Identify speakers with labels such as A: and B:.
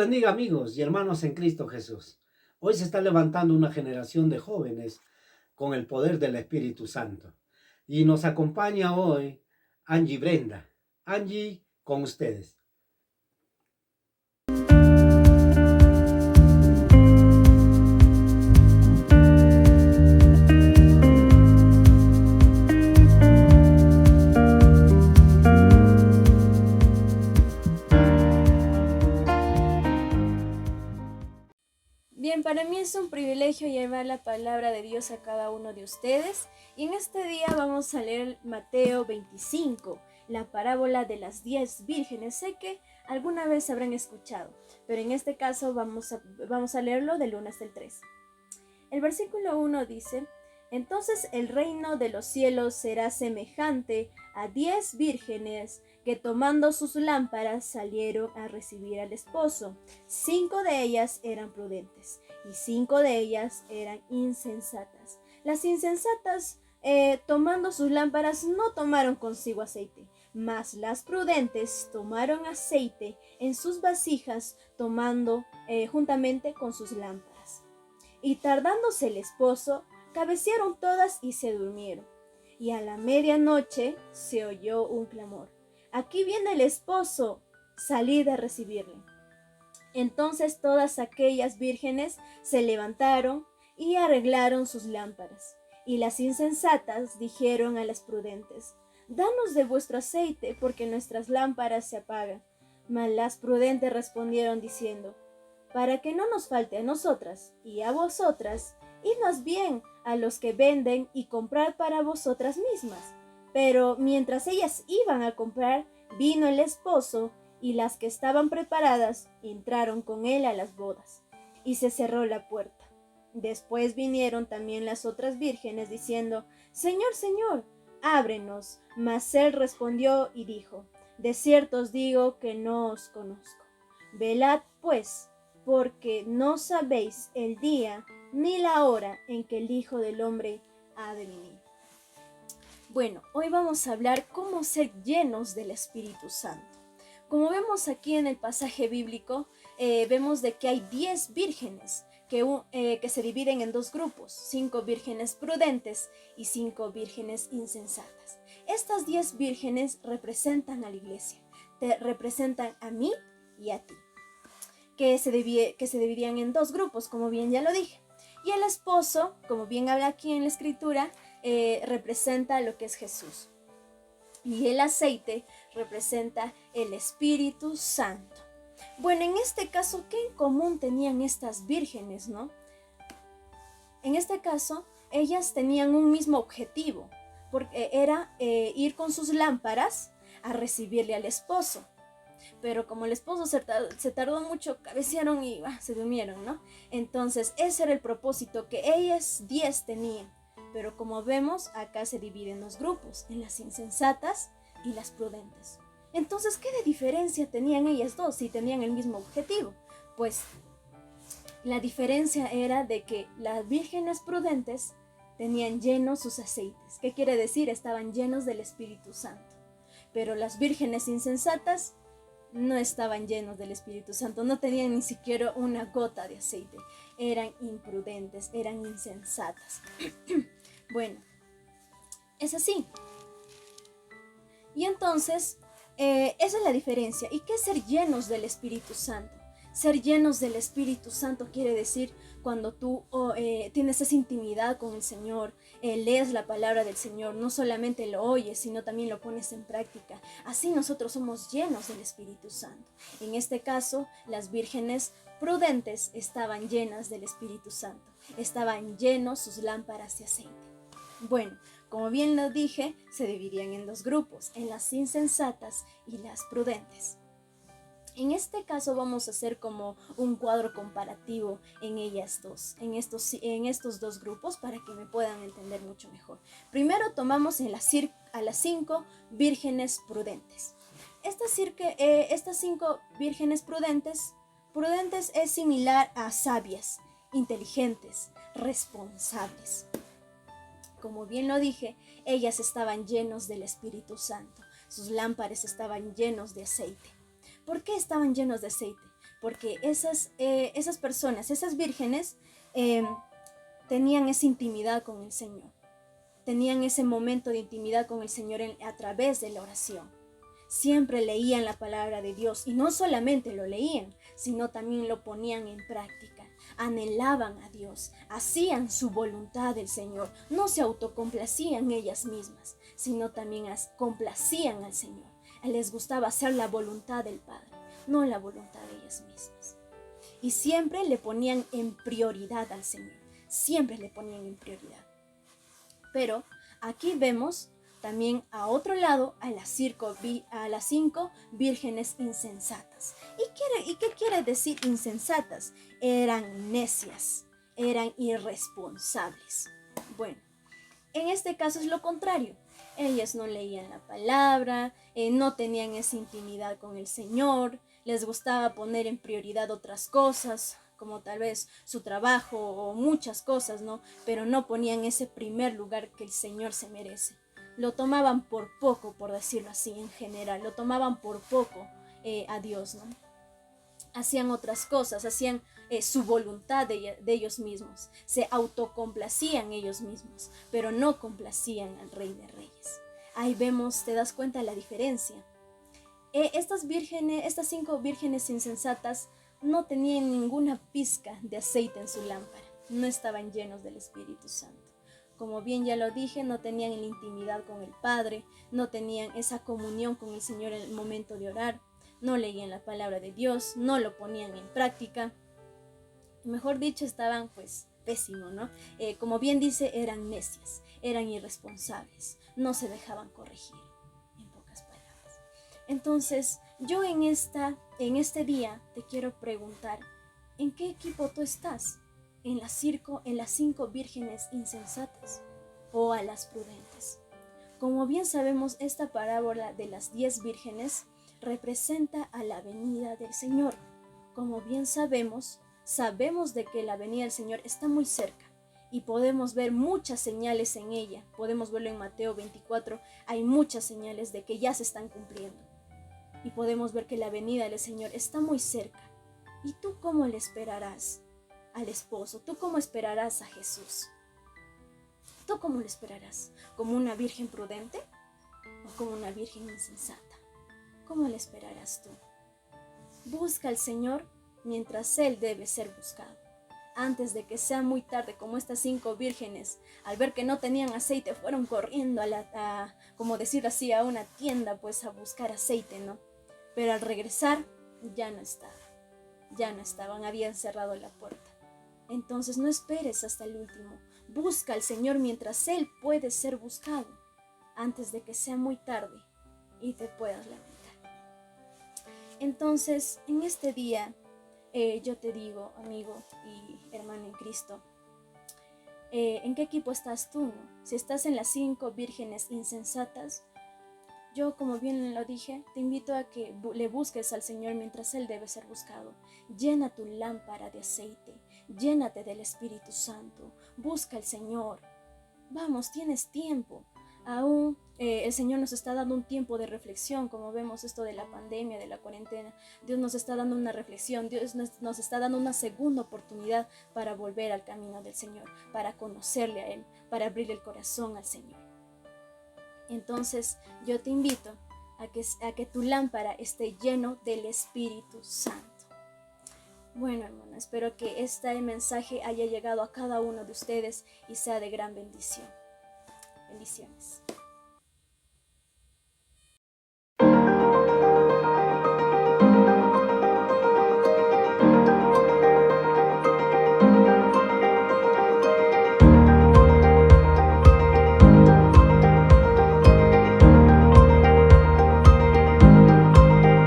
A: bendiga amigos y hermanos en Cristo Jesús. Hoy se está levantando una generación de jóvenes con el poder del Espíritu Santo. Y nos acompaña hoy Angie Brenda. Angie, con ustedes.
B: Bien, para mí es un privilegio llevar la palabra de Dios a cada uno de ustedes. Y en este día vamos a leer Mateo 25, la parábola de las 10 vírgenes. Sé que alguna vez habrán escuchado, pero en este caso vamos a leerlo del 1 hasta el 3. El versículo 1 dice: Entonces el reino de los cielos será semejante a 10 vírgenes que tomando sus lámparas salieron a recibir al esposo. 5 de ellas eran prudentes y 5 de ellas eran insensatas. Las insensatas, tomando sus lámparas, no tomaron consigo aceite, mas las prudentes tomaron aceite en sus vasijas, tomando juntamente con sus lámparas. Y tardándose el esposo, cabecearon todas y se durmieron. Y a la medianoche se oyó un clamor: «Aquí viene el esposo, salid a recibirle». Entonces todas aquellas vírgenes se levantaron y arreglaron sus lámparas. Y las insensatas dijeron a las prudentes: «Danos de vuestro aceite, porque nuestras lámparas se apagan». Mas las prudentes respondieron diciendo: «Para que no nos falte a nosotras y a vosotras, id más bien a los que venden y comprad para vosotras mismas». Pero mientras ellas iban a comprar, vino el esposo, y las que estaban preparadas entraron con él a las bodas, y se cerró la puerta. Después vinieron también las otras vírgenes diciendo: «Señor, Señor, ábrenos». Mas él respondió y dijo: «De cierto os digo que no os conozco. Velad pues, porque no sabéis el día ni la hora en que el Hijo del Hombre ha de venir». Bueno, hoy vamos a hablar cómo ser llenos del Espíritu Santo. Como vemos aquí en el pasaje bíblico, vemos de que hay 10 vírgenes que se dividen en dos grupos: 5 vírgenes prudentes y 5 vírgenes insensatas. Estas 10 vírgenes representan a la iglesia, te representan a mí y a ti, que se dividían en dos grupos, como bien ya lo dije. Y el esposo, como bien habla aquí en la escritura, representa lo que es Jesús. Y el aceite representa el Espíritu Santo. Bueno, en este caso, ¿qué en común tenían estas vírgenes, no? En este caso, ellas tenían un mismo objetivo, porque era ir con sus lámparas a recibirle al esposo. Pero como el esposo se tardó mucho, cabecearon y se durmieron, ¿no? Entonces, ese era el propósito que ellas 10 tenían. Pero como vemos, acá se dividen los grupos, en las insensatas y las prudentes. Entonces, ¿qué de diferencia tenían ellas dos si tenían el mismo objetivo? Pues la diferencia era de que las vírgenes prudentes tenían llenos sus aceites. ¿Qué quiere decir? Estaban llenos del Espíritu Santo. Pero las vírgenes insensatas no estaban llenos del Espíritu Santo, no tenían ni siquiera una gota de aceite. Eran imprudentes, eran insensatas. Bueno, es así. Y entonces, esa es la diferencia. ¿Y qué es ser llenos del Espíritu Santo? Ser llenos del Espíritu Santo quiere decir cuando tú tienes esa intimidad con el Señor, lees la palabra del Señor, no solamente lo oyes, sino también lo pones en práctica. Así nosotros somos llenos del Espíritu Santo. En este caso, las vírgenes prudentes estaban llenas del Espíritu Santo. Estaban llenos sus lámparas de aceite. Bueno, como bien lo dije, se dividían en dos grupos, en las insensatas y las prudentes. En este caso vamos a hacer como un cuadro comparativo en ellas dos, en estos dos grupos, para que me puedan entender mucho mejor. Primero tomamos a las 5 vírgenes prudentes. Estas 5 vírgenes prudentes es similar a sabias, inteligentes, responsables. Como bien lo dije, ellas estaban llenos del Espíritu Santo. Sus lámparas estaban llenos de aceite. ¿Por qué estaban llenos de aceite? porque esas personas, esas vírgenes, tenían esa intimidad con el Señor, tenían ese momento de intimidad con el Señor a través de la oración. Siempre leían la palabra de Dios y no solamente lo leían, sino también lo ponían en práctica. Anhelaban a Dios, hacían su voluntad del Señor, no se autocomplacían ellas mismas, sino también complacían al Señor. Les gustaba hacer la voluntad del Padre, no la voluntad de ellas mismas. Y siempre le ponían en prioridad al Señor, siempre le ponían en prioridad. Pero aquí vemos también a otro lado a las 5 vírgenes insensatas. ¿Y qué quiere decir insensatas? Eran necias, eran irresponsables. Bueno, en este caso es lo contrario. Ellas no leían la palabra, no tenían esa intimidad con el Señor, les gustaba poner en prioridad otras cosas, como tal vez su trabajo o muchas cosas, ¿no? Pero no ponían ese primer lugar que el Señor se merece. Lo tomaban por poco, por decirlo así, en general, lo tomaban por poco a Dios, ¿no? Hacían otras cosas, hacían su voluntad de ellos mismos, se autocomplacían ellos mismos, pero no complacían al Rey de Reyes. Ahí vemos, te das cuenta la diferencia. Estas 5 vírgenes insensatas no tenían ninguna pizca de aceite en su lámpara, no estaban llenos del Espíritu Santo. Como bien ya lo dije, no tenían la intimidad con el Padre, no tenían esa comunión con el Señor en el momento de orar, no leían la palabra de Dios, no lo ponían en práctica. Mejor dicho, estaban pues pésimos, ¿no? Como bien dice, eran necias, eran irresponsables, no se dejaban corregir, en pocas palabras. Entonces, yo en este día te quiero preguntar, ¿en qué equipo tú estás? ¿En las 5 vírgenes insensatas o a las prudentes? Como bien sabemos, esta parábola de las 10 vírgenes representa a la venida del Señor. Como bien sabemos de que la venida del Señor está muy cerca y podemos ver muchas señales en ella. Podemos verlo en Mateo 24, hay muchas señales de que ya se están cumpliendo. Y podemos ver que la venida del Señor está muy cerca. ¿Y tú cómo le esperarás al esposo? ¿Tú cómo esperarás a Jesús? ¿Tú cómo le esperarás? ¿Como una virgen prudente o como una virgen insensata? ¿Cómo le esperarás tú? Busca al Señor mientras Él debe ser buscado. Antes de que sea muy tarde, como estas 5 vírgenes, al ver que no tenían aceite, fueron corriendo como decir así, a una tienda, pues a buscar aceite, ¿no? Pero al regresar, ya no estaban, habían cerrado la puerta. Entonces no esperes hasta el último. Busca al Señor mientras Él puede ser buscado, antes de que sea muy tarde y te puedas lamentar. Entonces, en este día, yo te digo, amigo y hermano en Cristo, ¿en qué equipo estás tú, no? Si estás en las 5 vírgenes insensatas, yo, como bien lo dije, te invito a que le busques al Señor mientras Él debe ser buscado. Llena tu lámpara de aceite, llénate del Espíritu Santo, busca al Señor. Vamos, tienes tiempo. Aún el Señor nos está dando un tiempo de reflexión, como vemos esto de la pandemia, de la cuarentena. Dios nos está dando una reflexión, Dios nos está dando una segunda oportunidad para volver al camino del Señor, para conocerle a Él, para abrir el corazón al Señor. Entonces yo te invito a que tu lámpara esté lleno del Espíritu Santo. Bueno, hermano, espero que este mensaje haya llegado a cada uno de ustedes y sea de gran bendición. Bendiciones.